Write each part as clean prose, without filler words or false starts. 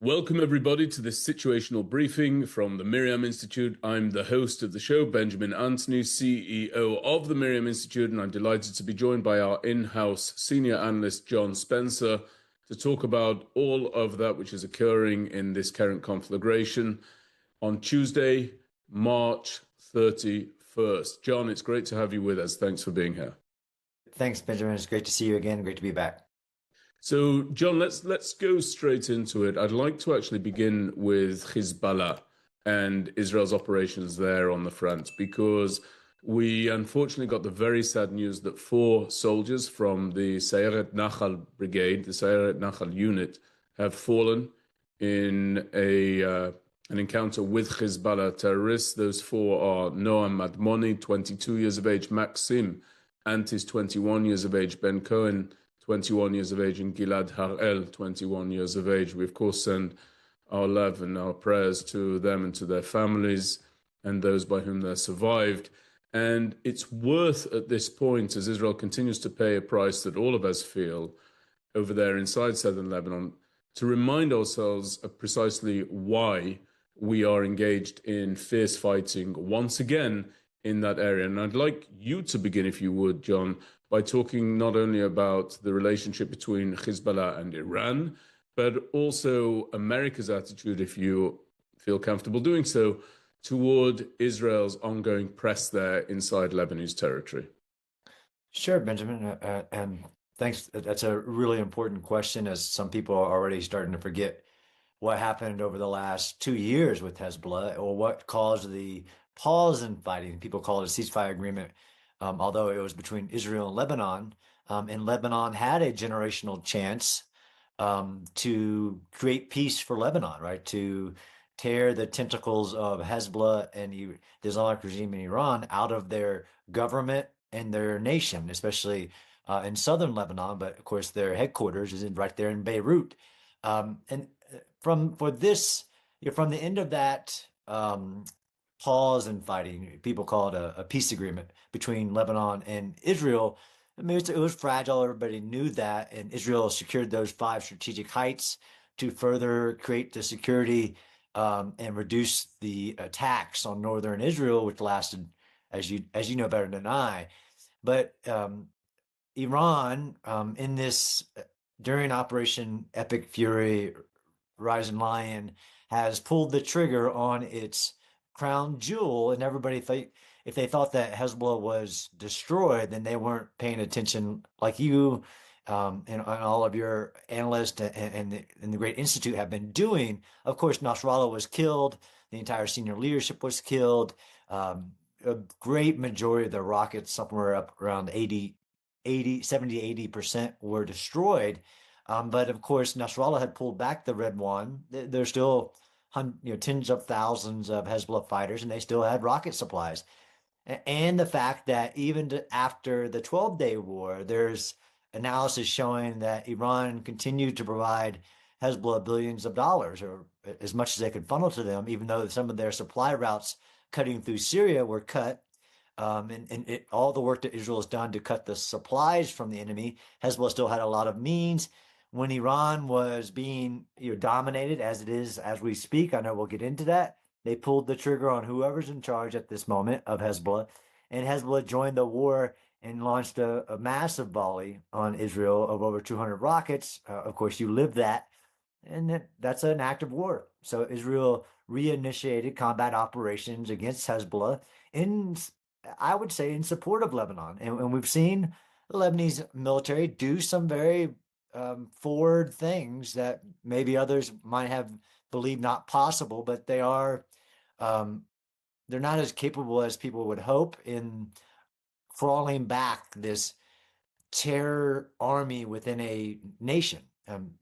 Welcome, everybody, to this situational briefing from the MirYam Institute. I'm the host of the show, Benjamin Anthony, CEO of the MirYam Institute, and I'm delighted to be joined by our in-house senior analyst, John Spencer, to talk about all of that which is occurring in this current conflagration on Tuesday, March 31st. John, it's great to have you with us. Thanks for being here. Thanks, Benjamin. It's great to see you again. Great to be back. So, John, let's go straight into it. I'd like to actually begin with Hezbollah and Israel's operations there on the front, because we unfortunately got the very sad news that 4 soldiers from the Sayeret Nachal Brigade, the Sayeret Nachal unit, have fallen in an encounter with Hezbollah terrorists. Those 4 are Noam Madmoni, 22 years of age, Maxim Antis, 21 years of age, Ben Cohen, 21 years of age, and Gilad Harel, 21 years of age. We, of course, send our love and our prayers to them and to their families and those by whom they're survived. And it's worth at this point, as Israel continues to pay a price that all of us feel over there inside southern Lebanon, to remind ourselves of precisely why we are engaged in fierce fighting once again in that area. And I'd like you to begin, if you would, John, by talking not only about the relationship between Hezbollah and Iran, but also America's attitude, if you feel comfortable doing so, toward Israel's ongoing press there inside Lebanese territory. Sure, Benjamin. And thanks. That's a really important question, as some people are already starting to forget what happened over the last 2 years with Hezbollah, or what caused the pause in fighting. People call it a ceasefire agreement, although it was between Israel and Lebanon. And Lebanon had a generational chance to create peace for Lebanon, right? To tear the tentacles of Hezbollah and the Islamic regime in Iran out of their government and their nation, especially in southern Lebanon. But of course, their headquarters is right there in Beirut. And from the end of that pause in fighting, people call it a peace agreement between Lebanon and Israel. I mean, it was fragile. Everybody knew that, and Israel secured those 5 strategic heights to further create the security and reduce the attacks on northern Israel, which lasted, as you know better than I. But Iran, in this during Operation Epic Fury, Rising Lion, has pulled the trigger on its crown jewel, and everybody if they thought that Hezbollah was destroyed, then they weren't paying attention, like you and all of your analysts and the Great Institute have been doing. Of course, Nasrallah was killed. The entire senior leadership was killed. A great majority of the rockets, somewhere up around 70 to 80% were destroyed. But of course, Nasrallah had pulled back the Red One. There's still tens of thousands of Hezbollah fighters, and they still had rocket supplies. And the fact that even after the 12-day war, there's analysis showing that Iran continued to provide Hezbollah billions of dollars, or as much as they could funnel to them, even though some of their supply routes cutting through Syria were cut. All the work that Israel has done to cut the supplies from the enemy, Hezbollah still had a lot of means. When Iran was being dominated, as it is as we speak, I know we'll get into that, they pulled the trigger on whoever's in charge at this moment of Hezbollah, and Hezbollah joined the war and launched a massive volley on Israel of over 200 rockets. Of course, you live that, and that's an act of war. So Israel reinitiated combat operations against Hezbollah I would say, in support of Lebanon. And we've seen the Lebanese military do some very forward things that maybe others might have believed not possible, but they're not as capable as people would hope in crawling back this terror army within a nation,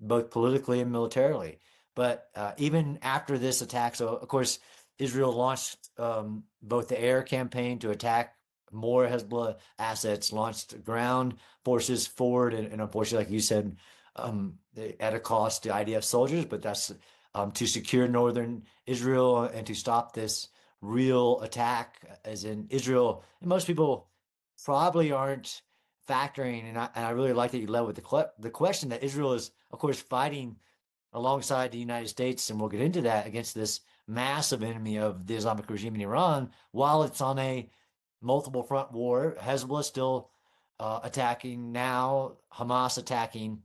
both politically and militarily. But even after this attack, so of course, Israel launched both the air campaign to attack more Hezbollah assets, launched ground forces forward, and unfortunately, like you said, at a cost to IDF soldiers, but that's to secure northern Israel and to stop this real attack, as in Israel. And most people probably aren't factoring, and I really like that you led with the question that Israel is, of course, fighting alongside the United States, and we'll get into that, against this massive enemy of the Islamic regime in Iran, while it's on a multiple front war. Hezbollah still attacking now, Hamas attacking.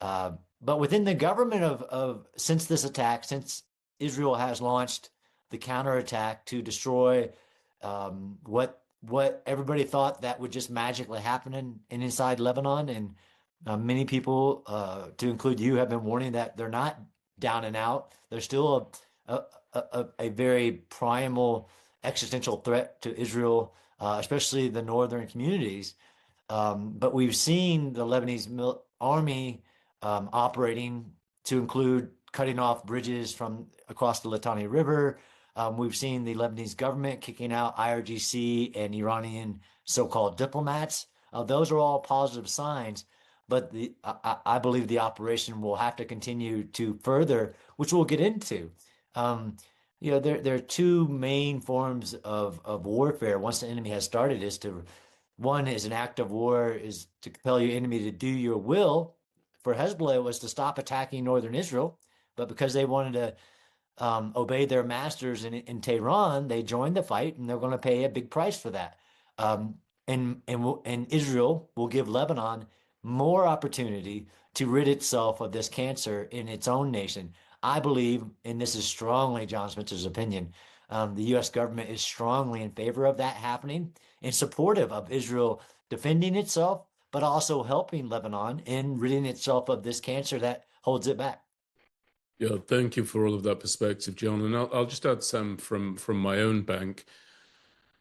But within the government of since this attack, since Israel has launched the counterattack to destroy what everybody thought that would just magically happen in inside Lebanon, and many people, to include you, have been warning that they're not down and out. There's still a very primal existential threat to Israel, especially the northern communities. But we've seen the Lebanese army operating to include cutting off bridges from across the Litani River. We've seen the Lebanese government kicking out IRGC and Iranian so-called diplomats. Those are all positive signs, but I believe the operation will have to continue to further, which we'll get into. There are two main forms of warfare. Once the enemy has started, one is an act of war, is to compel your enemy to do your will. For Hezbollah, it was to stop attacking northern Israel, but because they wanted to obey their masters in Tehran, they joined the fight, and they're going to pay a big price for that. And Israel will give Lebanon more opportunity to rid itself of this cancer in its own nation. I believe, and this is strongly John Spencer's opinion, the U.S. government is strongly in favor of that happening and supportive of Israel defending itself, but also helping Lebanon in ridding itself of this cancer that holds it back. Yeah, thank you for all of that perspective, John. And I'll just add some from my own bank.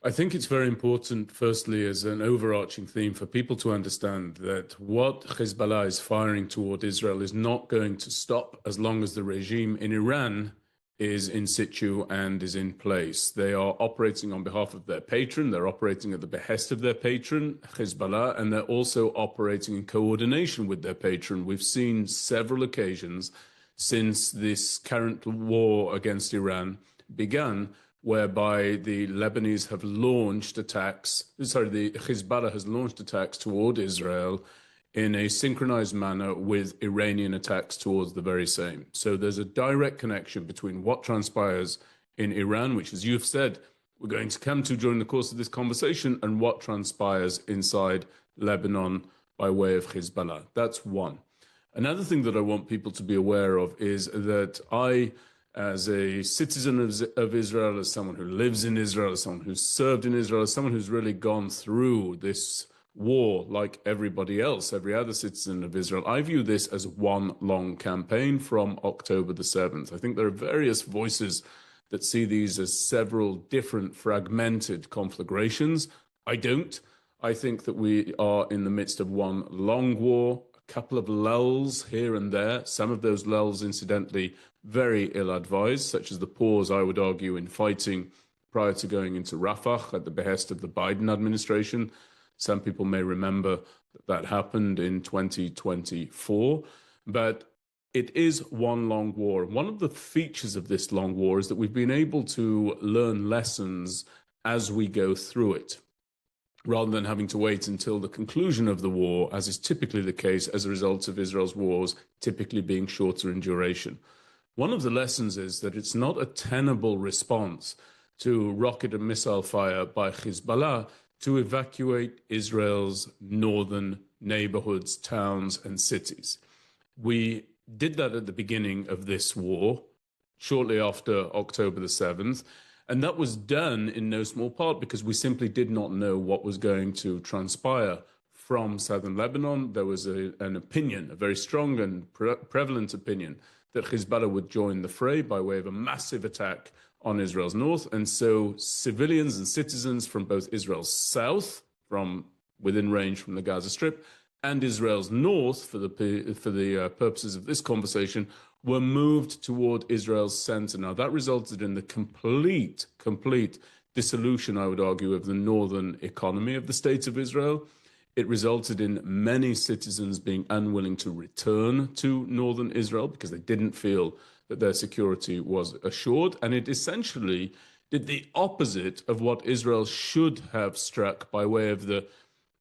I think it's very important, firstly, as an overarching theme, for people to understand that what Hezbollah is firing toward Israel is not going to stop as long as the regime in Iran is in situ and is in place. They are operating on behalf of their patron. They're operating at the behest of their patron, Hezbollah, and they're also operating in coordination with their patron. We've seen several occasions since this current war against Iran began, whereby the Lebanese have launched attacks, the Hezbollah has launched attacks toward Israel in a synchronized manner with Iranian attacks towards the very same. So there's a direct connection between what transpires in Iran, which, as you've said, we're going to come to during the course of this conversation, and what transpires inside Lebanon by way of Hezbollah. That's one. Another thing that I want people to be aware of is that I, as a citizen of Israel, as someone who lives in Israel, as someone who's served in Israel, as someone who's really gone through this war like everybody else, every other citizen of Israel, I view this as one long campaign from October the 7th. I think there are various voices that see these as several different fragmented conflagrations. I don't. I think that we are in the midst of one long war, a couple of lulls here and there, some of those lulls, incidentally, very ill-advised, such as the pause, I would argue, in fighting prior to going into Rafah at the behest of the Biden administration. Some people may remember that happened in 2024, but it is one long war. One of the features of this long war is that we've been able to learn lessons as we go through it, rather than having to wait until the conclusion of the war, as is typically the case as a result of Israel's wars typically being shorter in duration. One of the lessons is that it's not a tenable response to rocket and missile fire by Hezbollah to evacuate Israel's northern neighborhoods, towns, and cities. We did that at the beginning of this war, shortly after October the 7th, and that was done in no small part because we simply did not know what was going to transpire from southern Lebanon. There was an opinion, a very strong and prevalent opinion, that Hezbollah would join the fray by way of a massive attack on Israel's north. And so civilians and citizens from both Israel's south, from within range from the Gaza Strip, and Israel's north, for the purposes of this conversation, were moved toward Israel's center. Now, that resulted in the complete dissolution, I would argue, of the northern economy of the state of Israel. It resulted in many citizens being unwilling to return to northern Israel because they didn't feel that their security was assured. And it essentially did the opposite of what Israel should have struck by way of the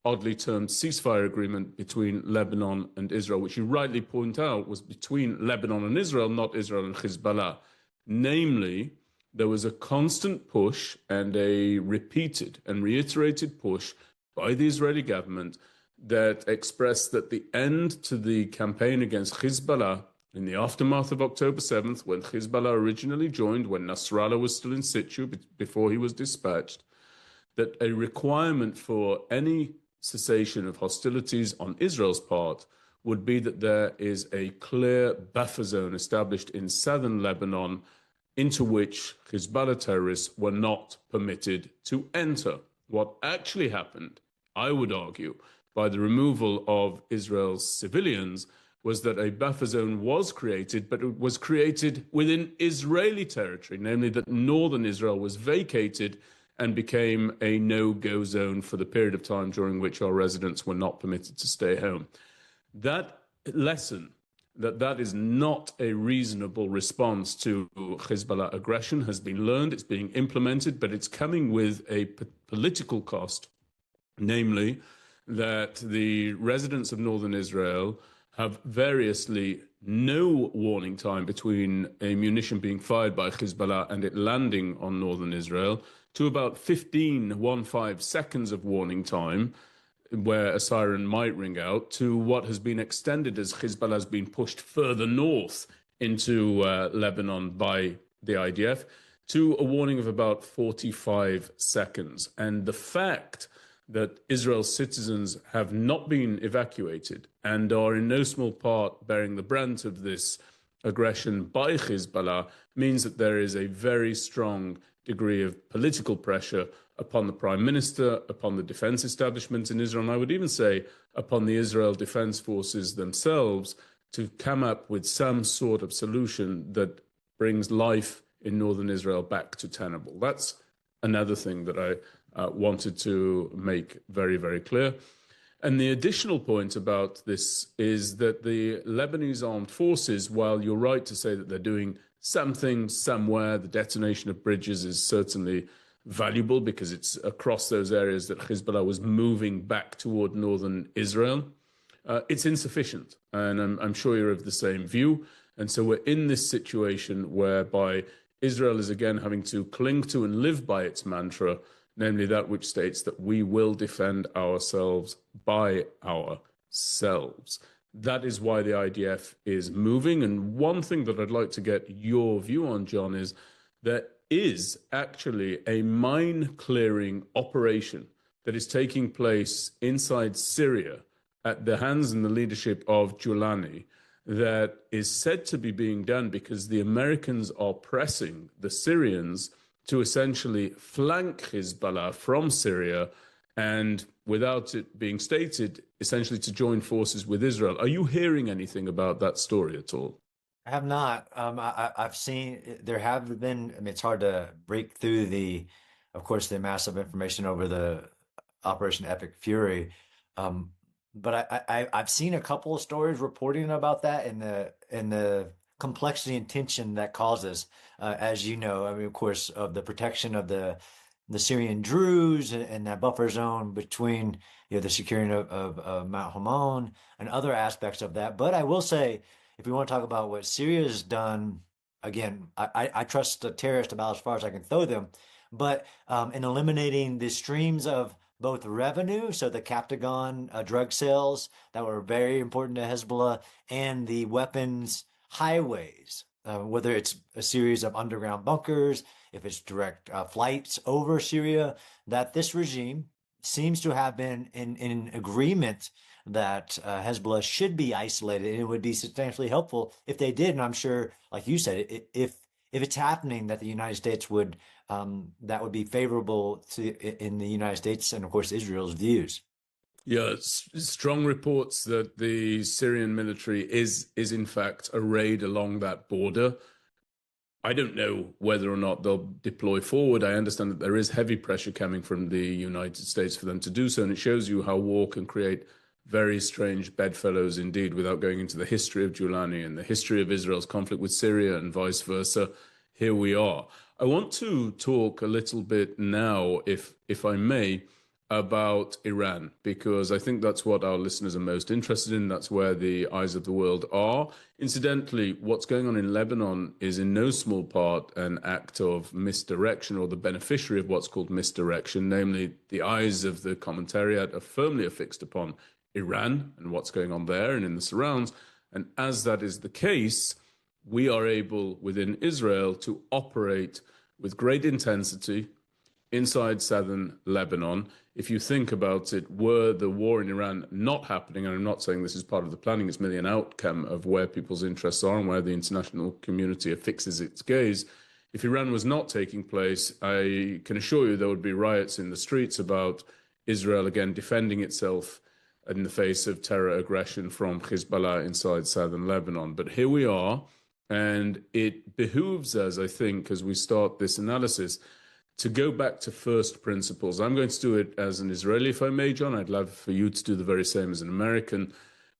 oddly termed ceasefire agreement between Lebanon and Israel, which you rightly point out was between Lebanon and Israel, not Israel and Hezbollah. Namely, there was a constant push and a repeated and reiterated push by the Israeli government that expressed that the end to the campaign against Hezbollah in the aftermath of October 7th, when Hezbollah originally joined, when Nasrallah was still in situ before he was dispatched, that a requirement for any cessation of hostilities on Israel's part would be that there is a clear buffer zone established in southern Lebanon into which Hezbollah terrorists were not permitted to enter. What actually happened, I would argue, by the removal of Israel's civilians was that a buffer zone was created, but it was created within Israeli territory, namely that northern Israel was vacated and became a no-go zone for the period of time during which our residents were not permitted to stay home. That lesson, that is not a reasonable response to Hezbollah aggression, has been learned, it's being implemented, but it's coming with a political cost, namely that the residents of northern Israel have variously no warning time between a munition being fired by Hezbollah and it landing on northern Israel, to about 15 seconds of warning time, where a siren might ring out, to what has been extended as Hezbollah has been pushed further north into Lebanon by the IDF, to a warning of about 45 seconds. And the fact that Israel's citizens have not been evacuated and are in no small part bearing the brunt of this aggression by Hezbollah means that there is a very strong degree of political pressure upon the Prime Minister, upon the defense establishment in Israel, and I would even say upon the Israel Defense Forces themselves, to come up with some sort of solution that brings life in northern Israel back to tenable. That's another thing that I wanted to make very, very clear. And the additional point about this is that the Lebanese armed forces, while you're right to say that they're doing something somewhere, the detonation of bridges is certainly valuable because it's across those areas that Hezbollah was moving back toward northern Israel. It's insufficient, and I'm sure you're of the same view. And so we're in this situation whereby Israel is again having to cling to and live by its mantra, namely that which states that we will defend ourselves by ourselves. That is why the IDF is moving. And one thing that I'd like to get your view on, John, is there is actually a mine-clearing operation that is taking place inside Syria at the hands and the leadership of Julani that is said to be being done because the Americans are pressing the Syrians to essentially flank Hezbollah from Syria and, without it being stated, essentially to join forces with Israel. Are you hearing anything about that story at all? I have not. I've seen there have been. I mean, it's hard to break through of course, the massive information over the Operation Epic Fury. But I've seen a couple of stories reporting about that and the complexity and tension that causes, as you know. I mean, of course, of the protection of the Syrian Druze and that buffer zone between the securing of Mount Hamon and other aspects of that. But I will say, if we want to talk about what Syria has done, again, I trust the terrorists about as far as I can throw them, but in eliminating the streams of both revenue, so the Captagon drug sales that were very important to Hezbollah, and the weapons highways, whether it's a series of underground bunkers, if it's direct flights over Syria, that this regime seems to have been in agreement that Hezbollah should be isolated, and it would be substantially helpful if they did. And I'm sure, like you said, if it's happening, that the United States would that would be favorable in the United States and, of course, Israel's views. Yeah, strong reports that the Syrian military is in fact arrayed along that border. I don't know whether or not they'll deploy forward. I understand that there is heavy pressure coming from the United States for them to do so, and it shows you how war can create very strange bedfellows indeed, without going into the history of Julani and the history of Israel's conflict with Syria and vice versa. Here we are. I want to talk a little bit now, if I may, about Iran, because I think that's what our listeners are most interested in. That's where the eyes of the world are. Incidentally, what's going on in Lebanon is in no small part an act of misdirection, or the beneficiary of what's called misdirection, namely the eyes of the commentariat are firmly affixed upon Iran and what's going on there and in the surrounds. And as that is the case, we are able within Israel to operate with great intensity inside southern Lebanon. If you think about it, were the war in Iran not happening, and I'm not saying this is part of the planning, it's merely an outcome of where people's interests are and where the international community affixes its gaze. If Iran was not taking place, I can assure you there would be riots in the streets about Israel again defending itself in the face of terror aggression from Hezbollah inside southern Lebanon. But here we are, and it behooves us, I think, as we start this analysis, to go back to first principles. I'm going to do it as an Israeli, if I may, John. I'd love for you to do the very same as an American,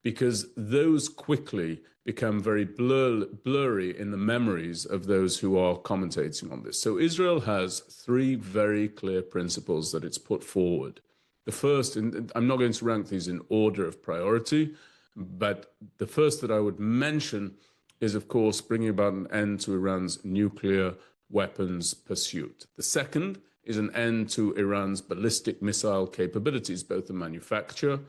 because those quickly become very blurry in the memories of those who are commentating on this. So Israel has three very clear principles that it's put forward. The first, and I'm not going to rank these in order of priority, but the first that I would mention is, of course, bringing about an end to Iran's nuclear weapons pursuit. The second is an end to Iran's ballistic missile capabilities, both the manufacture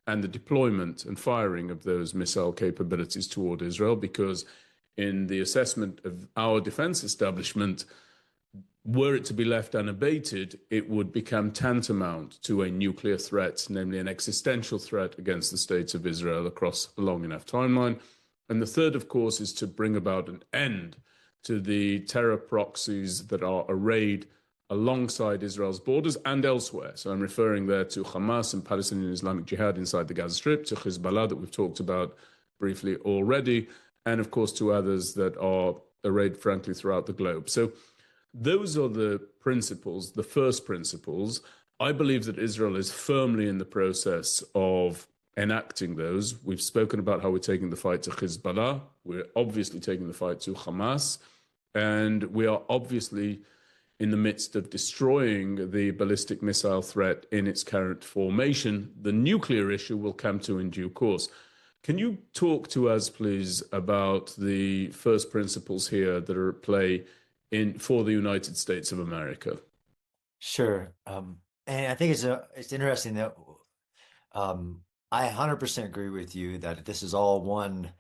and the deployment and firing of those missile capabilities toward Israel, because in the assessment of our defense establishment, were it to be left unabated, it would become tantamount to a nuclear threat, namely an existential threat against the state of Israel across a long enough timeline. And the third, of course, is to bring about an end to the terror proxies that are arrayed alongside Israel's borders and elsewhere. So I'm referring there to Hamas and Palestinian Islamic Jihad inside the Gaza Strip, to Hezbollah that we've talked about briefly already, and of course to others that are arrayed, frankly, throughout the globe. So those are the principles, the first principles. I believe that Israel is firmly in the process of enacting those. We've spoken about how we're taking the fight to Hezbollah. We're obviously taking the fight to Hamas. And we are obviously in the midst of destroying the ballistic missile threat in its current formation. The nuclear issue will come to in due course. Can you talk to us, please, about the first principles here that are at play for the United States of America? Sure. And I think it's interesting that I 100% agree with you that this is all one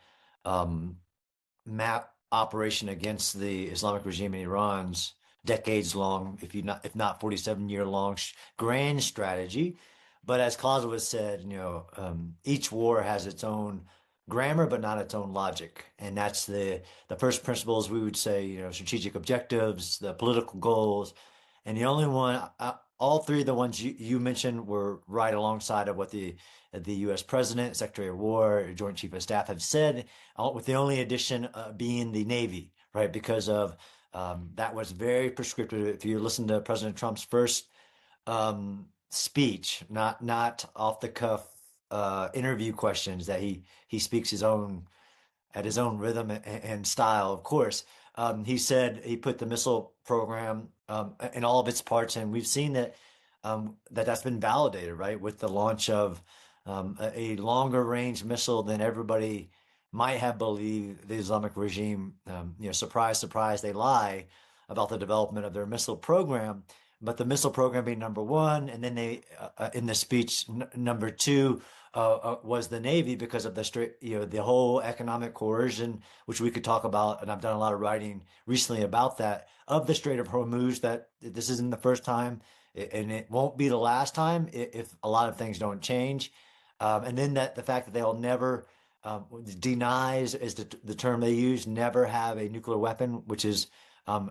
map operation against the Islamic regime in Iran's decades long, if not 47-year long grand strategy. But as Clausewitz said, each war has its own grammar, but not its own logic. And that's the first principles, we would say, strategic objectives, the political goals. And the only one, all three of the ones you mentioned were right alongside of what the U.S. President, Secretary of War, Joint Chief of Staff have said, with the only addition being the Navy, right? Because of that was very prescriptive. If you listen to President Trump's first speech, not off the cuff interview questions that he speaks at his own rhythm and style, of course. He said he put the missile program in all of its parts, and we've seen that that's been validated, right, with the launch of a longer range missile than everybody might have believed. The Islamic regime, surprise, surprise, they lie about the development of their missile program. But the missile program being number one, and then they, in the speech, number two was the Navy, because of the whole economic coercion, which we could talk about, and I've done a lot of writing recently about that, of the Strait of Hormuz. That this isn't the first time, and it won't be the last time if a lot of things don't change. And then the fact that they'll never denies is the term they use, never have a nuclear weapon, which is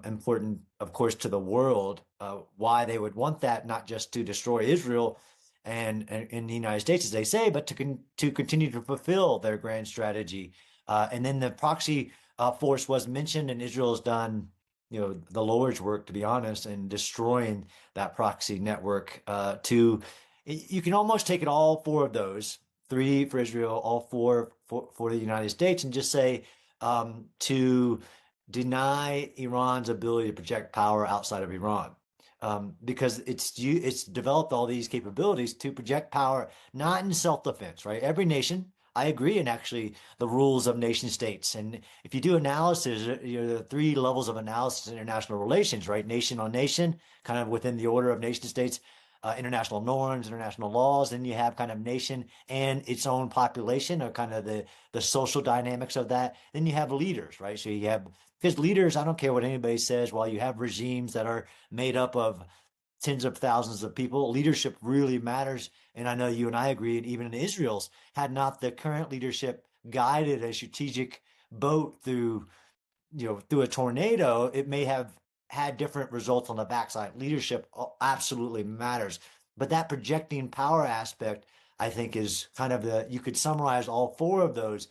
important, of course, to the world. Why they would want that, not just to destroy Israel and in the United States, as they say, but to continue to fulfill their grand strategy. And then the proxy force was mentioned, and Israel's done, the Lord's work, to be honest, in destroying that proxy network. You can almost take it all four of those, three for Israel, all four for the United States, and just say to deny Iran's ability to project power outside of Iran. because it's developed all these capabilities to project power, not in self-defense, right? Every nation, I agree, in actually the rules of nation states. And if you do analysis, there are three levels of analysis in international relations, right? Nation on nation, kind of within the order of nation states, international norms, international laws. Then you have kind of nation and its own population, or kind of the social dynamics of that. Then you have leaders, right? So you have, because leaders, I don't care what anybody says, while you have regimes that are made up of tens of thousands of people, leadership really matters. And I know you and I agree, and even in Israel's, had not the current leadership guided a strategic boat through, through a tornado, it may have had different results on the backside. Leadership absolutely matters. But that projecting power aspect, I think, is kind of you could summarize all four of those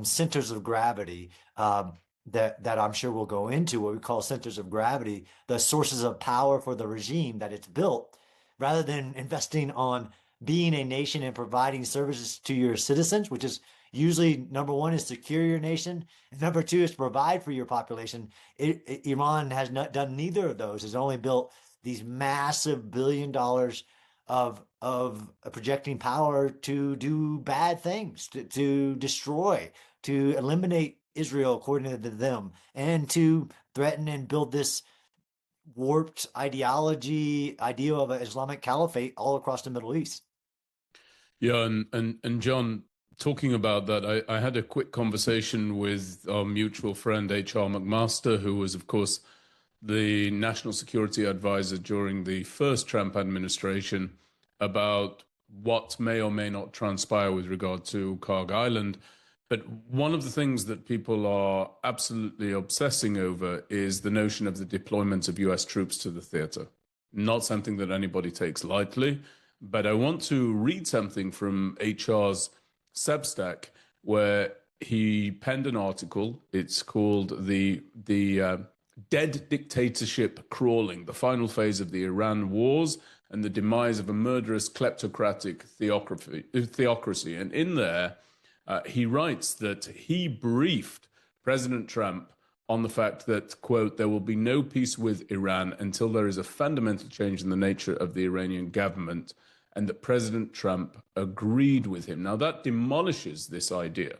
centers of gravity, that I'm sure we'll go into, what we call centers of gravity, the sources of power for the regime that it's built, rather than investing on being a nation and providing services to your citizens, which is usually number one is secure your nation, and number two is to provide for your population. Iran has not done neither of those. It's only built these massive $1 billion of projecting power to do bad things, to destroy, to eliminate Israel according to them, and to threaten and build this warped idea of an Islamic caliphate all across the Middle East. Yeah, and John, talking about that, I had a quick conversation with our mutual friend H.R. McMaster, who was, of course, the national security advisor during the first Trump administration, about what may or may not transpire with regard to Kharg Island. But one of the things that people are absolutely obsessing over is the notion of the deployment of US troops to the theater. Not something that anybody takes lightly. But I want to read something from HR's Substack, where he penned an article. It's called the Dead Dictatorship Crawling, the final phase of the Iran wars and the demise of a murderous kleptocratic theocracy. And in there, he writes that he briefed President Trump on the fact that, quote, there will be no peace with Iran until there is a fundamental change in the nature of the Iranian government, and that President Trump agreed with him. Now, that demolishes this idea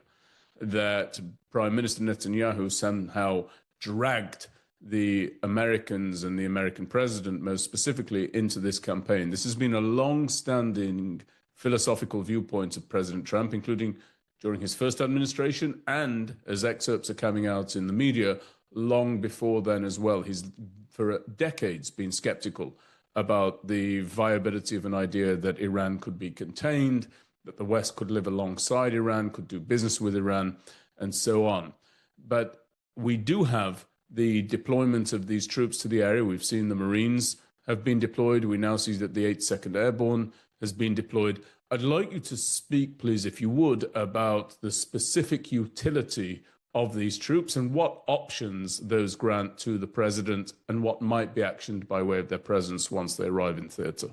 that Prime Minister Netanyahu somehow dragged the Americans and the American president, most specifically, into this campaign. This has been a long-standing philosophical viewpoint of President Trump, including during his first administration, and as excerpts are coming out in the media, long before then as well. He's, for decades, been skeptical about the viability of an idea that Iran could be contained, that the West could live alongside Iran, could do business with Iran, and so on. But we do have the deployment of these troops to the area. We've seen the Marines have been deployed. We now see that the 82nd Airborne has been deployed. I'd like you to speak, please, if you would, about the specific utility of these troops and what options those grant to the president and what might be actioned by way of their presence once they arrive in theater.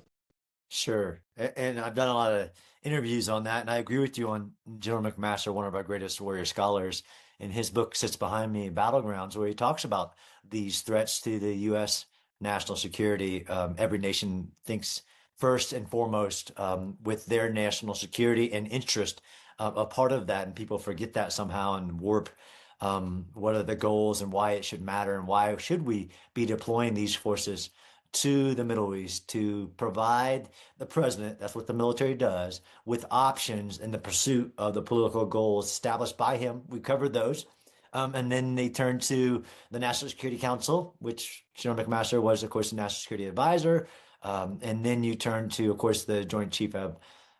Sure. And I've done a lot of interviews on that, and I agree with you on General McMaster, one of our greatest warrior scholars. In his book sits behind me, Battlegrounds, where he talks about these threats to the U.S. national security. Every nation thinks first and foremost with their national security and interest a part of that, and people forget that somehow and warp what are the goals and why it should matter and why should we be deploying these forces to the Middle East to provide the president, that's what the military does, with options in the pursuit of the political goals established by him. We covered those. And then they turn to the National Security Council, which General McMaster was, of course, the National Security Advisor. And then you turn to, of course, the Joint Chief of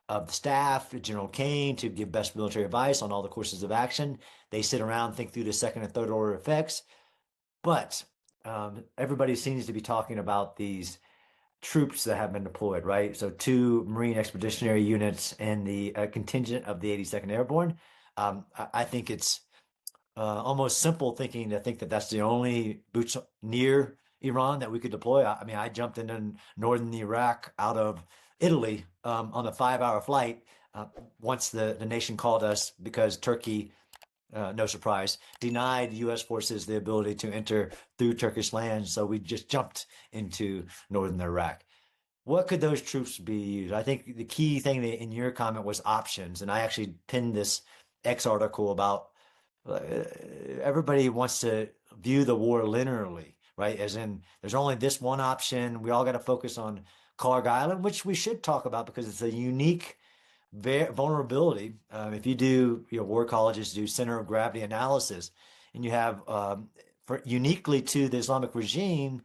the Staff, General Kane, to give best military advice on all the courses of action. They sit around, think through the second and third order effects. But everybody seems to be talking about these troops that have been deployed, right? So 2 Marine Expeditionary Units and the contingent of the 82nd Airborne. I think it's almost simple thinking to think that that's the only boots near Iran that we could deploy. I mean, I jumped into northern Iraq out of Italy on a 5-hour flight once the nation called us because Turkey no surprise, denied U.S. forces the ability to enter through Turkish lands. So we just jumped into northern Iraq. What could those troops be used? I think the key thing that in your comment was options. And I actually pinned this X article about everybody wants to view the war linearly, right? As in, there's only this one option. We all got to focus on Kharg Island, which we should talk about because it's a unique vulnerability. If you do, war colleges do center of gravity analysis, and you have for uniquely to the Islamic regime,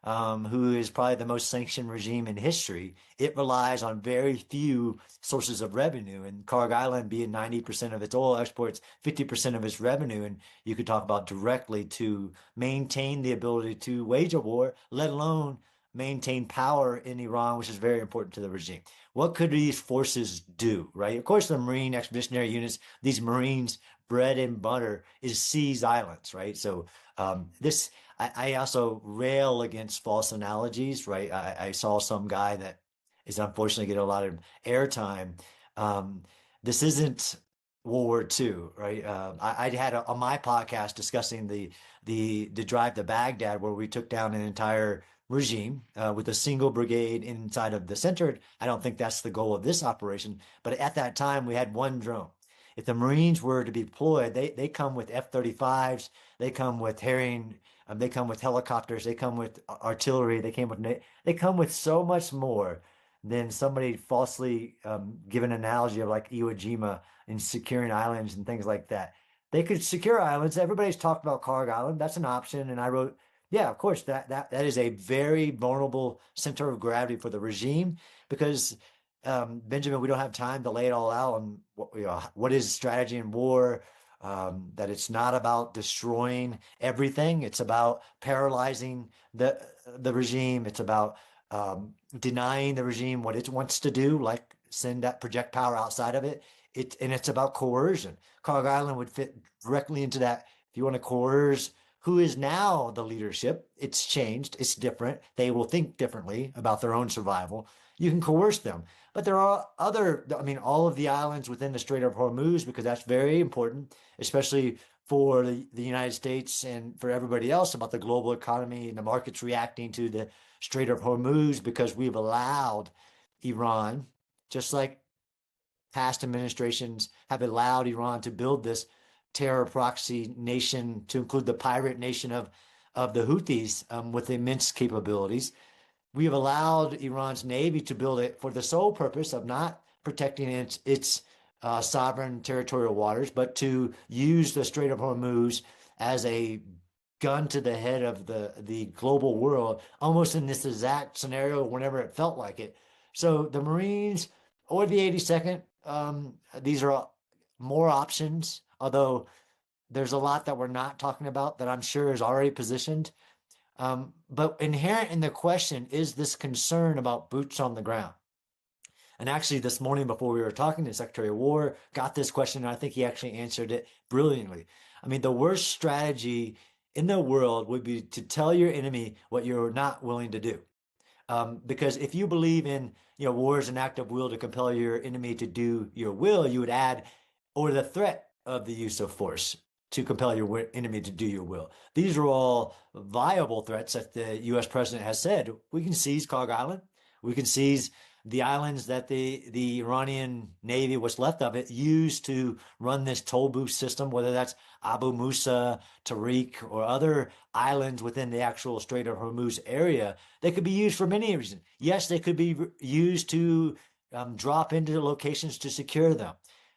who is probably the most sanctioned regime in history, it relies on very few sources of revenue. And Kharg Island being 90% of its oil exports, 50% of its revenue, and you could talk about directly to maintain the ability to wage a war, let alone maintain power in Iran, which is very important to the regime. What could these forces do, right? Of course, the Marine Expeditionary Units, these Marines, bread and butter is seize islands, right? So I also rail against false analogies, right? I saw some guy that is unfortunately getting a lot of airtime. This isn't World War II, right? I had on my podcast discussing the drive to Baghdad, where we took down an entire regime with a single brigade inside of the center. I don't think that's the goal of this operation, but at that time we had one drone. If the Marines were to be deployed, they come with F-35s, they come with Herring, they come with helicopters, they come with artillery, they come with so much more than somebody falsely give an analogy of like Iwo Jima and securing islands and things like that. They could secure islands. Everybody's talked about Kharg Island. That's an option. And I wrote, yeah, of course, that is a very vulnerable center of gravity for the regime because Benjamin, we don't have time to lay it all out on what is strategy in war. That it's not about destroying everything. It's about paralyzing the regime. It's about denying the regime what it wants to do, like send that project power outside of it. And it's about coercion. Kharg Island would fit directly into that. If you want to coerce who is now the leadership, it's changed. It's different. They will think differently about their own survival. You can coerce them. But there are all of the islands within the Strait of Hormuz, because that's very important, especially for the United States and for everybody else about the global economy and the markets reacting to the Strait of Hormuz, because we've allowed Iran, just like past administrations have allowed Iran to build this terror proxy nation, to include the pirate nation of the Houthis with immense capabilities. We have allowed Iran's Navy to build it for the sole purpose of not protecting its sovereign territorial waters, but to use the Strait of Hormuz as a gun to the head of the global world, almost in this exact scenario whenever it felt like it. So the Marines or the 82nd, these are more options, although there's a lot that we're not talking about that I'm sure is already positioned. But inherent in the question is this concern about boots on the ground. And actually, this morning before we were talking, the Secretary of War got this question, and I think he actually answered it brilliantly. I mean, the worst strategy in the world would be to tell your enemy what you're not willing to do. Because if you believe in, war is an act of will to compel your enemy to do your will, you would add, or the threat of the use of force to compel your enemy to do your will. These are all viable threats that the U.S. president has said. We can seize Kharg Island. We can seize the islands that the Iranian Navy, what's left of it, used to run this toll booth system, whether that's Abu Musa, Tariq, or other islands within the actual Strait of Hormuz area. They could be used for many reasons. Yes, they could be used to drop into locations to secure them.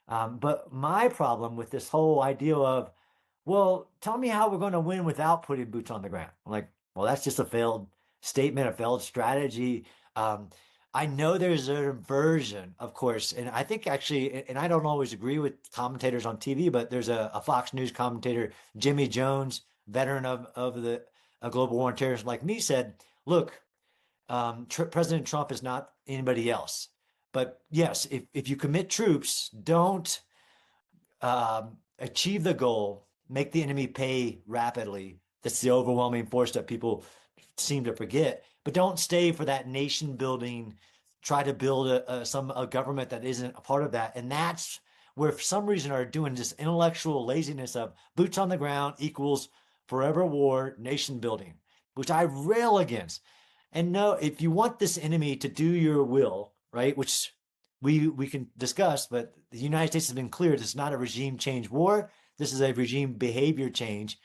But my problem with this whole idea of, well, tell me how we're going to win without putting boots on the ground. I'm like, well, that's just a failed statement, a failed strategy. I know there's a version, of course, and I think actually, and I don't always agree with commentators on TV, but there's a Fox News commentator, Jimmy Jones, veteran of the global war on terrorism, like me, said, look, President Trump is not anybody else. But yes, if you commit troops, don't achieve the goal, make the enemy pay rapidly. That's the overwhelming force that people seem to forget. But don't stay for that nation building, try to build a government that isn't a part of that. And that's where for some reason are doing this intellectual laziness of boots on the ground equals forever war, nation building, which I rail against. And no, if you want this enemy to do your will, right, which we can discuss, but the United States has been clear this is not a regime change war. This is a regime behavior change.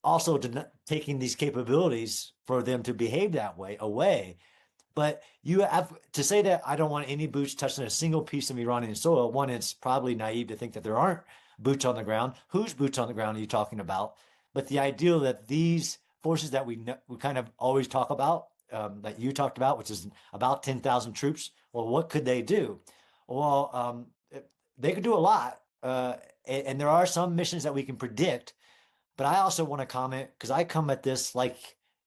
Also, taking these capabilities for them to behave that way away. But you have to say that I don't want any boots touching a single piece of Iranian soil. One, it's probably naive to think that there aren't boots on the ground. Whose boots on the ground are you talking about? But the idea that these forces that we kind of always talk about, that you talked about, which is about 10,000 troops, well, what could they do? Well, they could do a lot. And there are some missions that we can predict. But I also want to comment, because I come at this like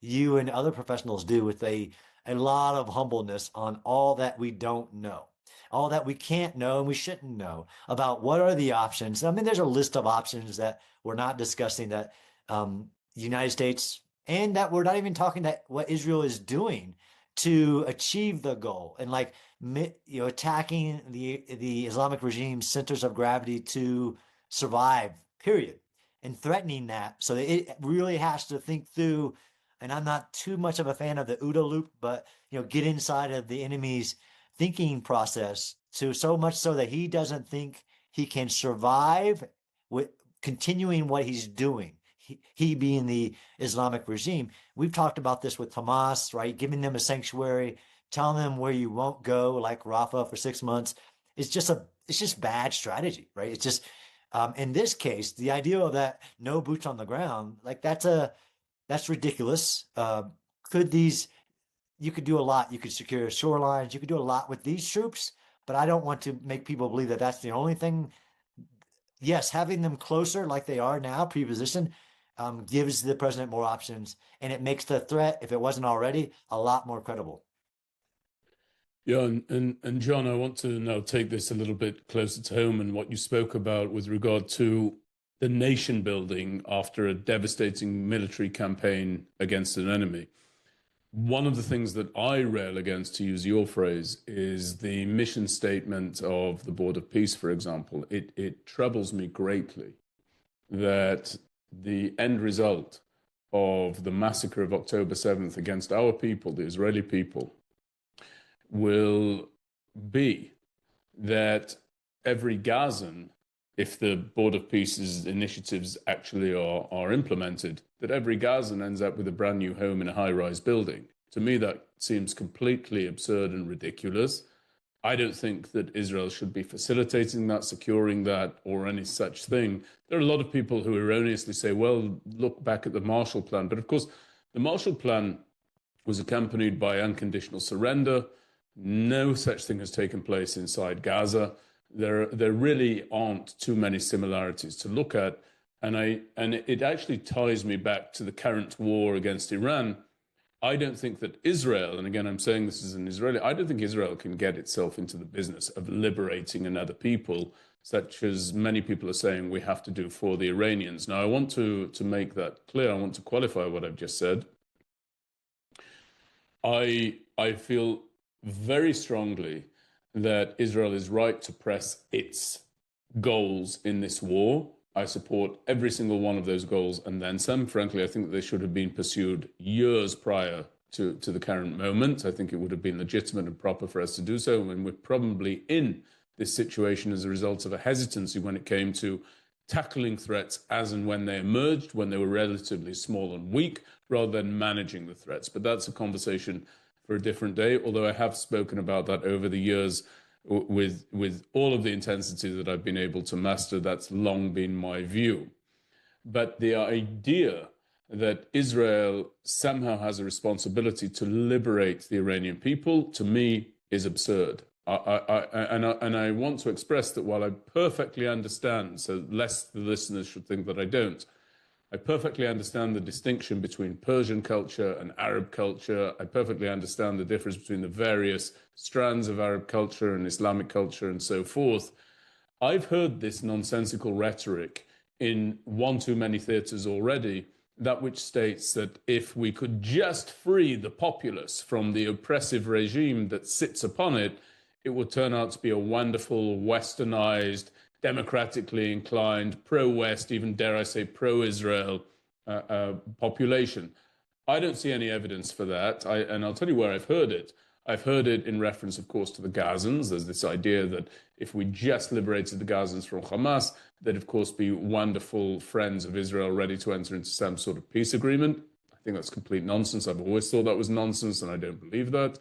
you and other professionals do, with a lot of humbleness on all that we don't know, all that we can't know and we shouldn't know about what are the options. I mean, there's a list of options that we're not discussing that the United States, and that we're not even talking that what Israel is doing to achieve the goal, and like, you know, attacking the Islamic regime's centers of gravity to survive, period, and threatening that. So that it really has to think through. And I'm not too much of a fan of the OODA loop, but, you know, get inside of the enemy's thinking process, to so much so that he doesn't think he can survive with continuing what he's doing. He being the Islamic regime. We've talked about this with Hamas, right? Giving them a sanctuary, telling them where you won't go, like Rafah for 6 months. It's just bad strategy, right? It's just, in this case, the idea of that no boots on the ground, like that's ridiculous. You could do a lot. You could secure shorelines. You could do a lot with these troops, but I don't want to make people believe that that's the only thing. Yes, having them closer like they are now, pre-positioned, gives the president more options, and it makes the threat, if it wasn't already, a lot more credible. Yeah, and John, I want to now take this a little bit closer to home and what you spoke about with regard to the nation building after a devastating military campaign against an enemy. One of the things that I rail against, to use your phrase, is the mission statement of the Board of Peace, for example. It troubles me greatly that the end result of the massacre of October 7th against our people, the Israeli people, will be that every Gazan, if the Board of Peace's initiatives actually are implemented, that every Gazan ends up with a brand new home in a high-rise building. To me, that seems completely absurd and ridiculous. I don't think that Israel should be facilitating that, securing that, or any such thing. There are a lot of people who erroneously say, well, look back at the Marshall Plan. But of course, the Marshall Plan was accompanied by unconditional surrender. No such thing has taken place inside Gaza. There really aren't too many similarities to look at. And it actually ties me back to the current war against Iran. I don't think that Israel, and again, I'm saying this as an Israeli, I don't think Israel can get itself into the business of liberating another people, such as many people are saying we have to do for the Iranians. Now, I want to make that clear. I want to qualify what I've just said. I feel very strongly that Israel is right to press its goals in this war. I support every single one of those goals and then some. Frankly, I think that they should have been pursued years prior to the current moment. I think it would have been legitimate and proper for us to do so. And we're probably in this situation as a result of a hesitancy when it came to tackling threats as and when they emerged, when they were relatively small and weak, rather than managing the threats. But that's a conversation for a different day, although I have spoken about that over the years with all of the intensity that I've been able to master. That's long been my view. But the idea that Israel somehow has a responsibility to liberate the Iranian people, to me, is absurd. And I want to express that while I perfectly understand, so lest the listeners should think that I don't, I perfectly understand the distinction between Persian culture and Arab culture. I perfectly understand the difference between the various strands of Arab culture and Islamic culture and so forth. I've heard this nonsensical rhetoric in one too many theaters already, that which states that if we could just free the populace from the oppressive regime that sits upon it, it would turn out to be a wonderful, westernized, democratically inclined, pro-West, even dare I say pro-Israel population. I don't see any evidence for that. And I'll tell you where I've heard it. I've heard it in reference, of course, to the Gazans. There's this idea that if we just liberated the Gazans from Hamas, they'd, of course, be wonderful friends of Israel ready to enter into some sort of peace agreement. I think that's complete nonsense. I've always thought that was nonsense, and I don't believe that.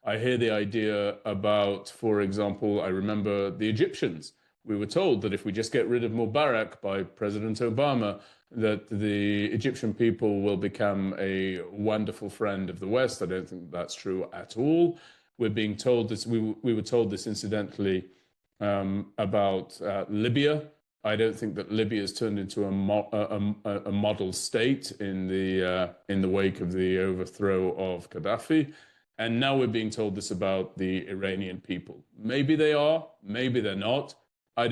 I hear the idea about, for example, I remember the Egyptians. We were told that if we just get rid of Mubarak by President Obama, that the Egyptian people will become a wonderful friend of the West. I don't think that's true at all. We're being told this. We were told this incidentally about Libya. I don't think that Libya has turned into a model state in the wake of the overthrow of Gaddafi. And now we're being told this about the Iranian people. Maybe they are, maybe they're not. I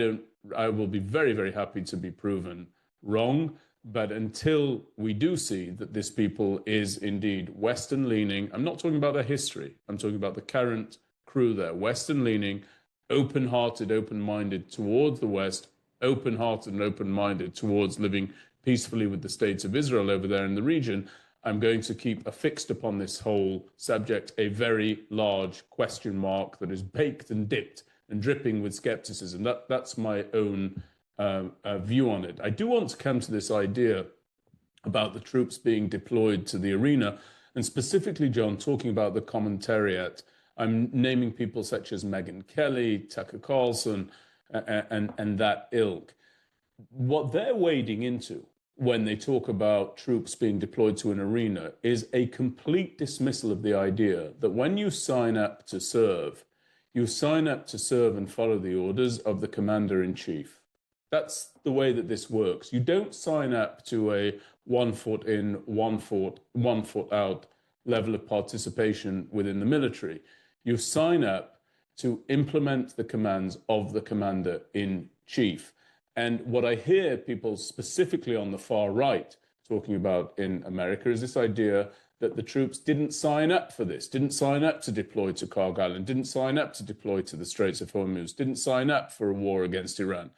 will be very, very happy to be proven wrong. But until we do see that this people is indeed Western leaning, I'm not talking about their history. I'm talking about the current crew there, Western leaning, open-hearted, open-minded towards the West, open-hearted and open-minded towards living peacefully with the states of Israel over there in the region. I'm going to keep affixed upon this whole subject a very large question mark that is baked and dipped and dripping with skepticism. That's my own view on it. I do want to come to this idea about the troops being deployed to the arena, and specifically, John, talking about the commentariat. I'm naming people such as Megyn Kelly, Tucker Carlson, and that ilk. What they're wading into when they talk about troops being deployed to an arena is a complete dismissal of the idea that when you sign up to serve, you sign up to serve and follow the orders of the commander-in-chief. That's the way that this works. You don't sign up to a 1 foot in, 1 foot out level of participation within the military. You sign up to implement the commands of the commander-in-chief. And what I hear people specifically on the far right talking about in America is this idea that the troops didn't sign up for this, didn't sign up to deploy to Kharg Island, didn't sign up to deploy to the Straits of Hormuz, didn't sign up for a war against Iran.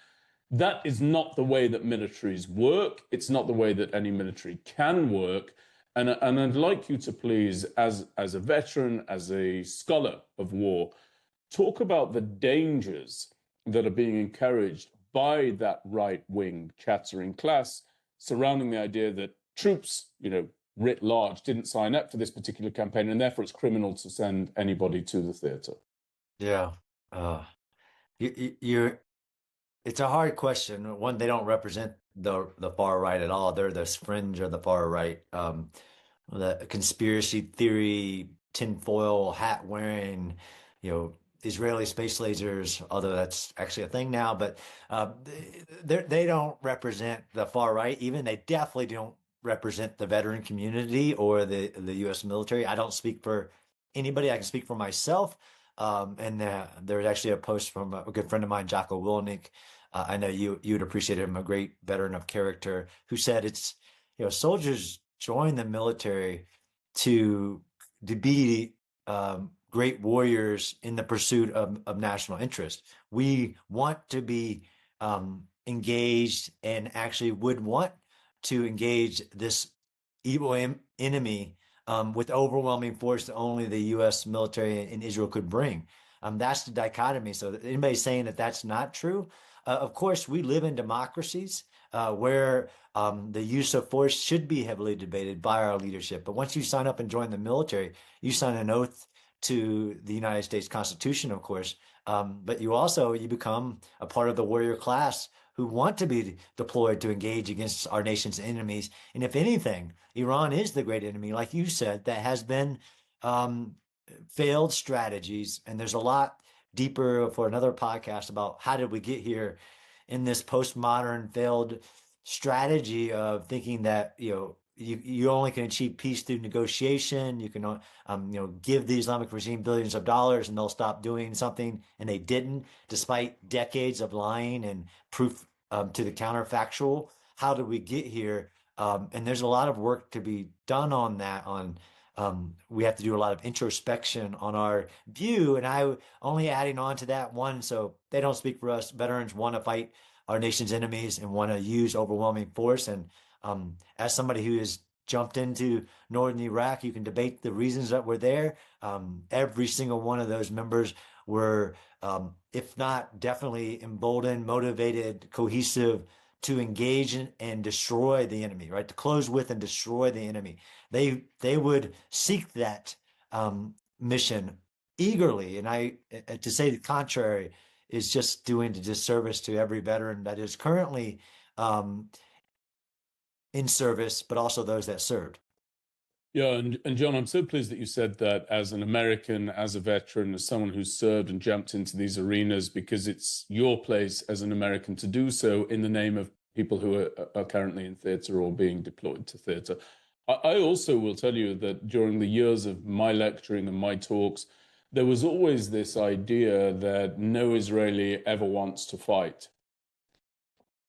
That is not the way that militaries work. It's not the way that any military can work. And I'd like you to please, as a veteran, as a scholar of war, talk about the dangers that are being encouraged by that right-wing chattering class surrounding the idea that troops, writ large, didn't sign up for this particular campaign, and therefore it's criminal to send anybody to the theater. Yeah. It's a hard question. One, they don't represent the far right at all. They're the fringe of the far right. The conspiracy theory, tinfoil hat wearing, Israeli space lasers, although that's actually a thing now, but they don't represent the far right. Even they definitely don't represent the veteran community or the U.S. military. I don't speak for anybody. I can speak for myself. And there's actually a post from a good friend of mine, Jocko Willink. I know you'd appreciate him, a great veteran of character, who said it's, soldiers join the military to be great warriors in the pursuit of national interest. We want to be engaged and actually would want to engage this evil enemy with overwhelming force that only the U.S. military and Israel could bring. That's the dichotomy. So anybody saying that that's not true, of course, we live in democracies where the use of force should be heavily debated by our leadership. But once you sign up and join the military, you sign an oath to the United States Constitution, of course. But you become a part of the warrior class who want to be deployed to engage against our nation's enemies. And if anything, Iran is the great enemy, like you said, that has been failed strategies. And there's a lot deeper for another podcast about how did we get here in this postmodern failed strategy of thinking that, you only can achieve peace through negotiation. You can, give the Islamic regime billions of dollars and they'll stop doing something. And they didn't, despite decades of lying and proof to the counterfactual. How did we get here? And there's a lot of work to be done on that, on we have to do a lot of introspection on our view. And I only adding on to that one, so they don't speak for us. Veterans want to fight our nation's enemies and want to use overwhelming force. And as somebody who has jumped into northern Iraq, you can debate the reasons that we're there. Every single one of those members were, if not definitely emboldened, motivated, cohesive to engage and destroy the enemy, right? To close with and destroy the enemy. They would seek that mission eagerly. And to say the contrary is just doing a disservice to every veteran that is currently in service, but also those that served. Yeah, and John, I'm so pleased that you said that as an American, as a veteran, as someone who's served and jumped into these arenas, because it's your place as an American to do so in the name of people who are currently in theater or being deployed to theater. I also will tell you that during the years of my lecturing and my talks, there was always this idea that no Israeli ever wants to fight.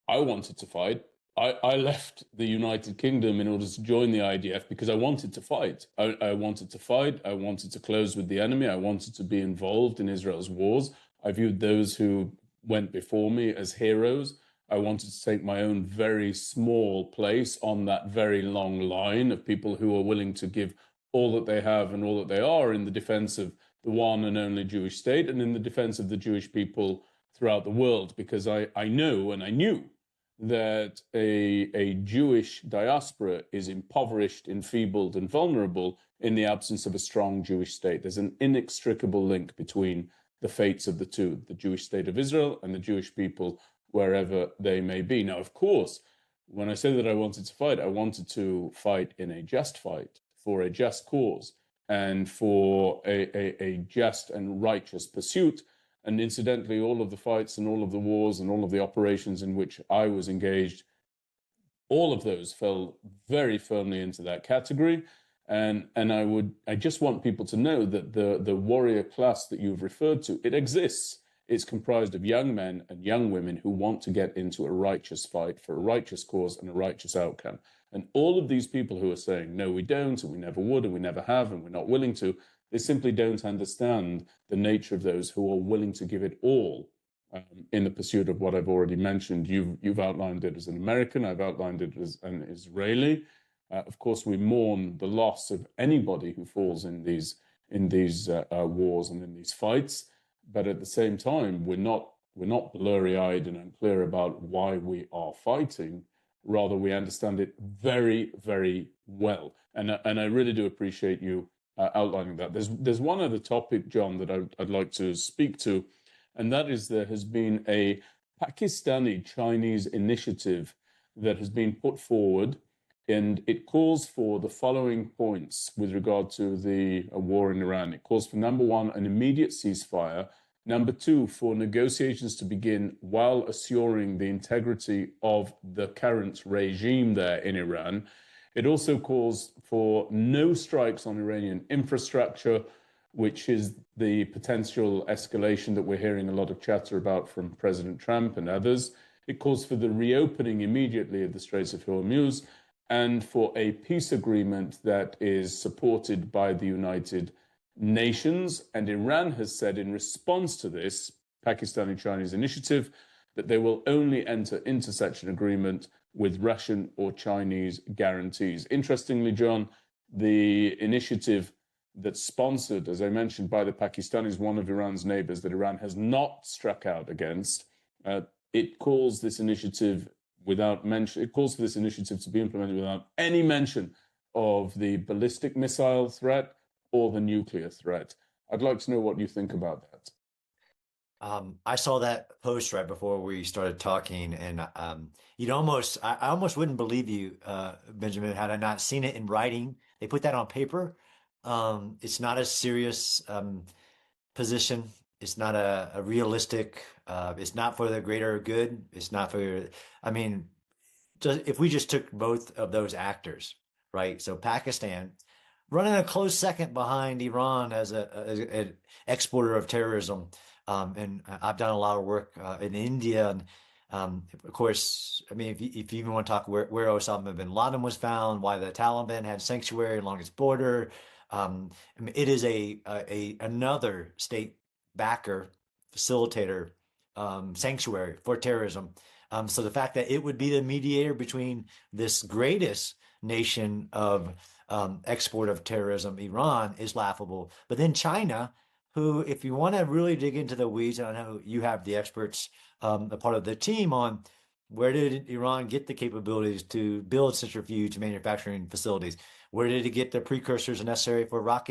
I wanted to fight. I left the United Kingdom in order to join the IDF because I wanted to fight. I wanted to fight. I wanted to close with the enemy. I wanted to be involved in Israel's wars. I viewed those who went before me as heroes. I wanted to take my own very small place on that very long line of people who are willing to give all that they have and all that they are in the defense of the one and only Jewish state and in the defense of the Jewish people throughout the world, because I know and I knew that a Jewish diaspora is impoverished, enfeebled, and vulnerable in the absence of a strong Jewish state. There's an inextricable link between the fates of the two, the Jewish state of Israel and the Jewish people, wherever they may be. Now, of course, when I say that I wanted to fight in a just fight for a just cause and for a just and righteous pursuit. And incidentally, all of the fights and all of the wars and all of the operations in which I was engaged, all of those fell very firmly into that category. And I just want people to know that the warrior class that you've referred to, it exists. It's comprised of young men and young women who want to get into a righteous fight for a righteous cause and a righteous outcome. And all of these people who are saying, no, we don't, and we never would, and we never have, and we're not willing to, they simply don't understand the nature of those who are willing to give it all in the pursuit of what I've already mentioned. You've outlined it as an American. I've outlined it as an Israeli. Of course, we mourn the loss of anybody who falls in these wars and in these fights. But at the same time, we're not blurry-eyed and unclear about why we are fighting. Rather, we understand it very, very well. And I really do appreciate you outlining that. There's one other topic, John, that I'd like to speak to, and that is there has been a Pakistani-Chinese initiative that has been put forward, and it calls for the following points with regard to the war in Iran. It calls for, number one, an immediate ceasefire. Number two, for negotiations to begin while assuring the integrity of the current regime there in Iran. It also calls for no strikes on Iranian infrastructure, which is the potential escalation that we're hearing a lot of chatter about from President Trump and others. It calls for the reopening immediately of the Straits of Hormuz and for a peace agreement that is supported by the United Nations. And Iran has said in response to this Pakistani-Chinese initiative that they will only enter into such an agreement with Russian or Chinese guarantees. Interestingly, John, the initiative that's sponsored, as I mentioned, by the Pakistanis, one of Iran's neighbors that Iran has not struck out against, it calls this initiative it calls for this initiative to be implemented without any mention of the ballistic missile threat or the nuclear threat. I'd like to know what you think about that. I saw that post right before we started talking, and I almost wouldn't believe you, Benjamin, had I not seen it in writing. They put that on paper. It's not a serious position. It's not a realistic. It's not for the greater good. It's not for. I mean, if we just took both of those actors, right? So Pakistan running a close second behind Iran as an exporter of terrorism. And I've done a lot of work in India. And of course, I mean, if you even want to talk where Osama bin Laden was found, why the Taliban had sanctuary along its border, I mean, it is another state backer, facilitator, sanctuary for terrorism. So the fact that it would be the mediator between this greatest nation of export of terrorism, Iran, is laughable. But then China, who, if you want to really dig into the weeds, and I know you have the experts, a part of the team on where did Iran get the capabilities to build centrifuge manufacturing facilities? Where did it get the precursors necessary for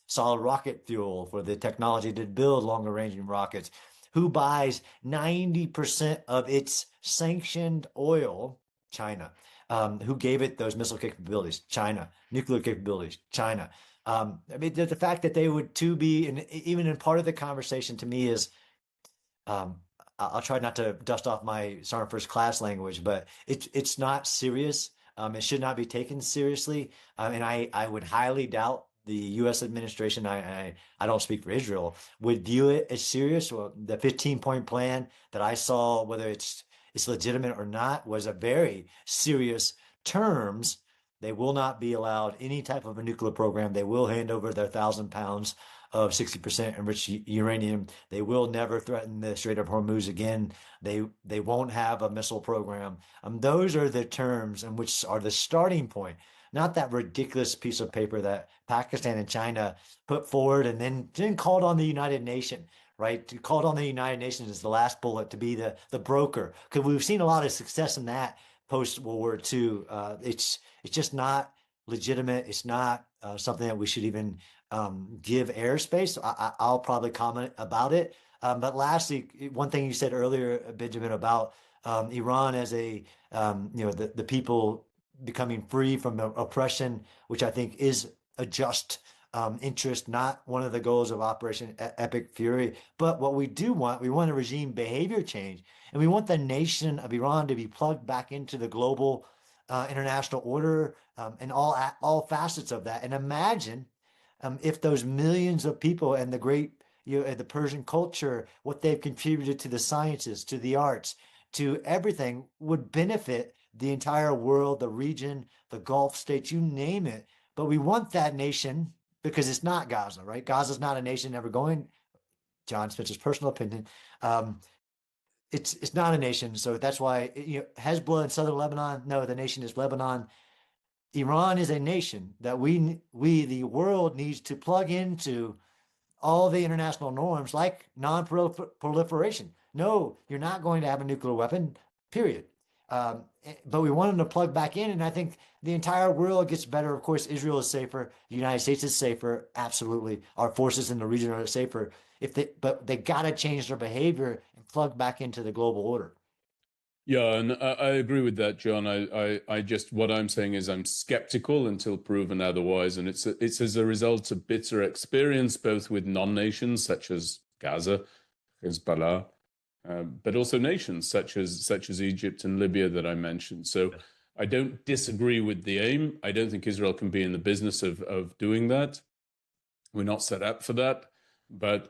solid rocket fuel, for the technology to build longer ranging rockets? Who buys 90% of its sanctioned oil? China. Who gave it those missile capabilities? China. Nuclear capabilities? China. I mean, the fact that they would too be, and even in part of the conversation to me is, um, I'll try not to dust off my sergeant first class language, but it's not serious. It should not be taken seriously. And I would highly doubt the U.S. administration, I don't speak for Israel, would view it as serious. Well, the 15-point plan that I saw, whether it's legitimate or not, was a very serious terms. They will not be allowed any type of a nuclear program. They will hand over their 1,000 pounds of 60% enriched uranium. They will never threaten the Strait of Hormuz again. They won't have a missile program. Those are the terms and which are the starting point, not that ridiculous piece of paper that Pakistan and China put forward and then called on the United Nations, right? Called on the United Nations as the last bullet to be the broker. Because we've seen a lot of success in that post World War II. It's just not legitimate. It's not something that we should even give airspace. I'll probably comment about it. But lastly, one thing you said earlier, Benjamin, about Iran as the people becoming free from oppression, which I think is a just interest, not one of the goals of Operation Epic Fury. But what we do want, we want a regime behavior change, and we want the nation of Iran to be plugged back into the global international order, and all facets of that. And imagine if those millions of people and the great, the Persian culture, what they've contributed to the sciences, to the arts, to everything, would benefit the entire world, the region, the Gulf states, you name it. But we want that nation because it's not Gaza, right? Gaza's not a nation ever going. John Spencer's personal opinion. It's not a nation, so that's why Hezbollah in southern Lebanon. No, the nation is Lebanon. Iran is a nation that we the world needs to plug into all the international norms like non-proliferation. No, you're not going to have a nuclear weapon, period. But we want them to plug back in, and I think the entire world gets better. Of course, Israel is safer, the United States is safer, absolutely. Our forces in the region are safer. But they got to change their behavior and plug back into the global order. Yeah, and I agree with that, John. I just what I'm saying is I'm skeptical until proven otherwise, and it's as a result of bitter experience, both with non-nations such as Gaza, Hezbollah, but also nations such as Egypt and Libya that I mentioned. So I don't disagree with the aim. I don't think Israel can be in the business of doing that. We're not set up for that, but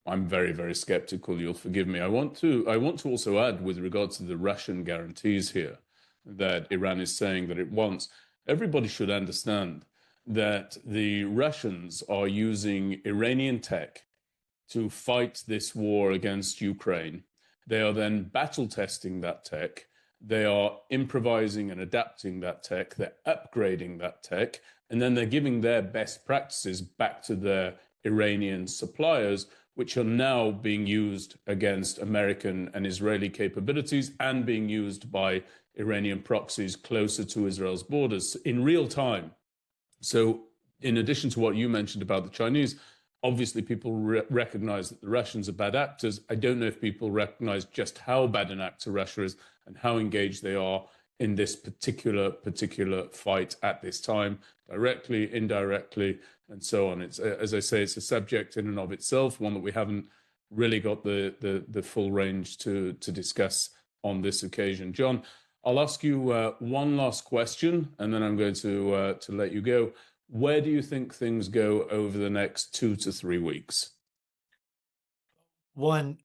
I'm very, very skeptical. You'll forgive me. I want to also add, with regards to the Russian guarantees here, that Iran is saying that it wants. Everybody should understand that the Russians are using Iranian tech to fight this war against Ukraine. They are then battle testing that tech. They are improvising and adapting that tech. They're upgrading that tech, and then they're giving their best practices back to their Iranian suppliers, which are now being used against American and Israeli capabilities and being used by Iranian proxies closer to Israel's borders in real time. So in addition to what you mentioned about the Chinese, obviously people recognize that the Russians are bad actors. I don't know if people recognize just how bad an actor Russia is and how engaged they are in this particular fight at this time, directly, indirectly, and so on. It's, as I say, it's a subject in and of itself, one that we haven't really got the full range to discuss on this occasion. John, I'll ask you one last question, and then I'm going to let you go. Where do you think things go over the next 2 to 3 weeks? One,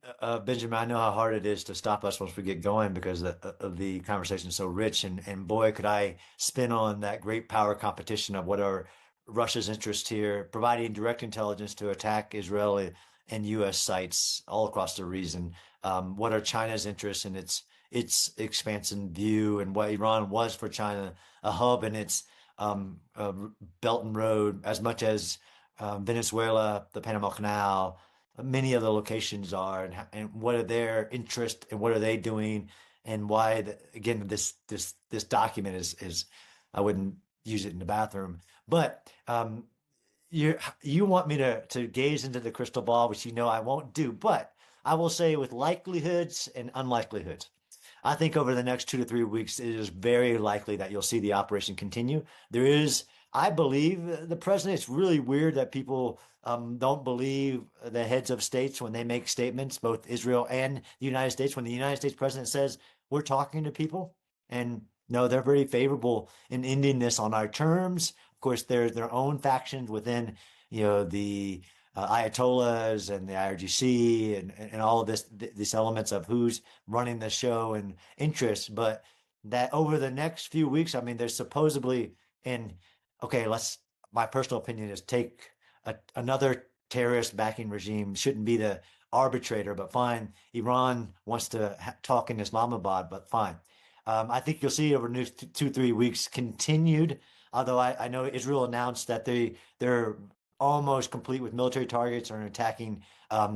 Benjamin, I know how hard it is to stop us once we get going because of the conversation is so rich. And boy, could I spin on that great power competition of what are Russia's interest here, providing direct intelligence to attack Israeli and U.S. sites all across the region. What are China's interests in its expansion view, and what Iran was for China, a hub in its Belt and Road, as much as Venezuela, the Panama Canal, many of the locations are, and what are their interests and what are they doing, and why again this document is I wouldn't use it in the bathroom, but you want me to gaze into the crystal ball, which I won't do, but I will say with likelihoods and unlikelihoods. I think over the next 2 to 3 weeks, it is very likely that you'll see the operation continue. I believe the president, it's really weird that people don't believe the heads of states when they make statements, both Israel and the United States. When the United States president says, we're talking to people, and no, they're very favorable in ending this on our terms. Of course, there's their own factions within, the Ayatollahs and the IRGC and all of these elements of who's running the show and interests. But that over the next few weeks, I mean, there's supposedly okay, my personal opinion is take another terrorist backing regime shouldn't be the arbitrator, but fine. Iran wants to talk in Islamabad, but fine. I think you'll see over the next 2 3 weeks continued. Although I know Israel announced that they're almost complete with military targets or attacking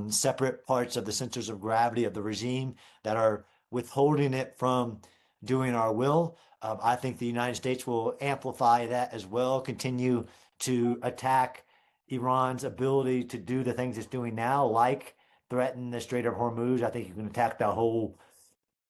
separate parts of the centers of gravity of the regime that are withholding it from doing our will. I think the United States will amplify that as well, continue to attack Iran's ability to do the things it's doing now, like threaten the Strait of Hormuz. I think you can attack the whole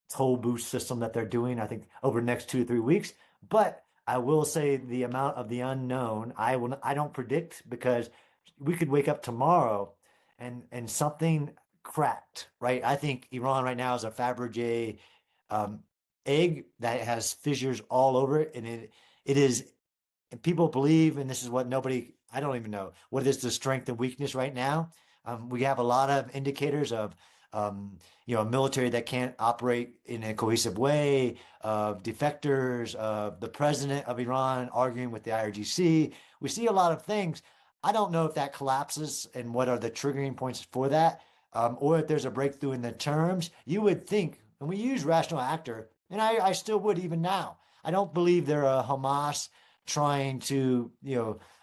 toll boost system that they're doing, I think, over the next 2 to 3 weeks. But I will say the amount of the unknown, I don't predict, because we could wake up tomorrow and something cracked, right? I think Iran right now is a Fabergé egg that has fissures all over it, and it is, and people believe, and this is what I don't even know what is the strength and weakness right now. We have a lot of indicators of a military that can't operate in a cohesive way, of defectors, of the president of Iran arguing with the IRGC. We see a lot of things. I don't know if that collapses and what are the triggering points for that, or if there's a breakthrough in the terms. You would think, and we use rational actor, and I still would even now. I don't believe they're a Hamas trying to,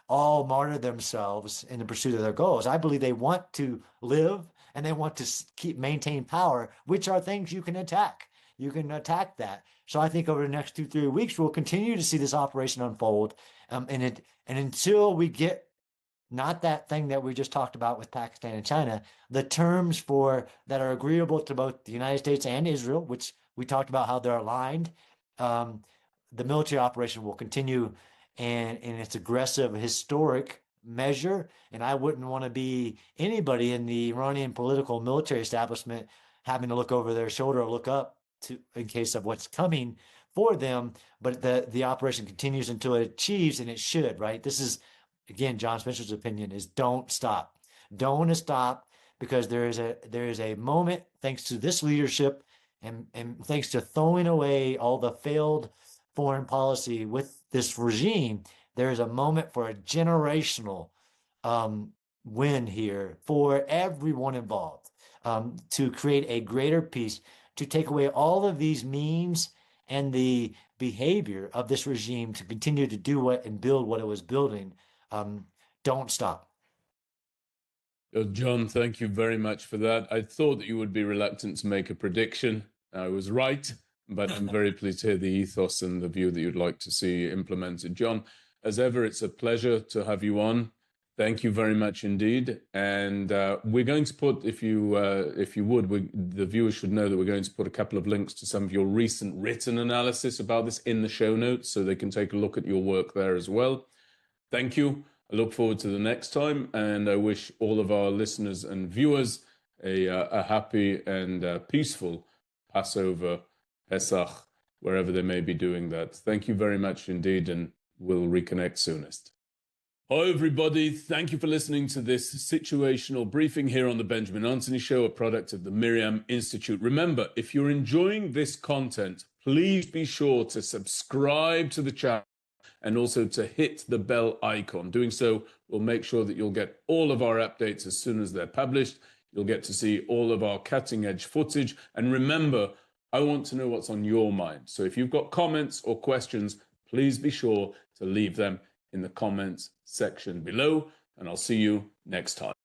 all martyr themselves in the pursuit of their goals. I believe they want to live and they want to maintain power, which are things you can attack. You can attack that. So I think over the next 2 3 weeks, we'll continue to see this operation unfold. And until we get not that thing that we just talked about with Pakistan and China, the terms that are agreeable to both the United States and Israel, which we talked about how they're aligned, the military operation will continue and in its aggressive historic measure. And I wouldn't want to be anybody in the Iranian political military establishment having to look over their shoulder or look up in case of what's coming for them. But the operation continues until it achieves, and it should, right? This is, again, John Spencer's opinion is don't stop. Don't stop, because there is a moment, thanks to this leadership and thanks to throwing away all the failed foreign policy with this regime, there is a moment for a generational win here for everyone involved, to create a greater peace, to take away all of these means and the behavior of this regime to continue to do and build what it was building. Don't stop. John, thank you very much for that. I thought that you would be reluctant to make a prediction. I was right, but I'm very pleased to hear the ethos and the view that you'd like to see implemented. John, as ever, it's a pleasure to have you on. Thank you very much indeed. And we're going to put, if you would, the viewers should know that we're going to put a couple of links to some of your recent written analysis about this in the show notes, so they can take a look at your work there as well. Thank you. I look forward to the next time, and I wish all of our listeners and viewers a happy and peaceful Passover, Pesach, wherever they may be doing that. Thank you very much indeed, and we'll reconnect soonest. Hi, everybody. Thank you for listening to this situational briefing here on the Benjamin Anthony Show, a product of the MirYam Institute. Remember, if you're enjoying this content, please be sure to subscribe to the channel and also to hit the bell icon. Doing so will make sure that you'll get all of our updates as soon as they're published. You'll get to see all of our cutting edge footage. And remember, I want to know what's on your mind. So if you've got comments or questions, please be sure to leave them in the comments section below, and I'll see you next time.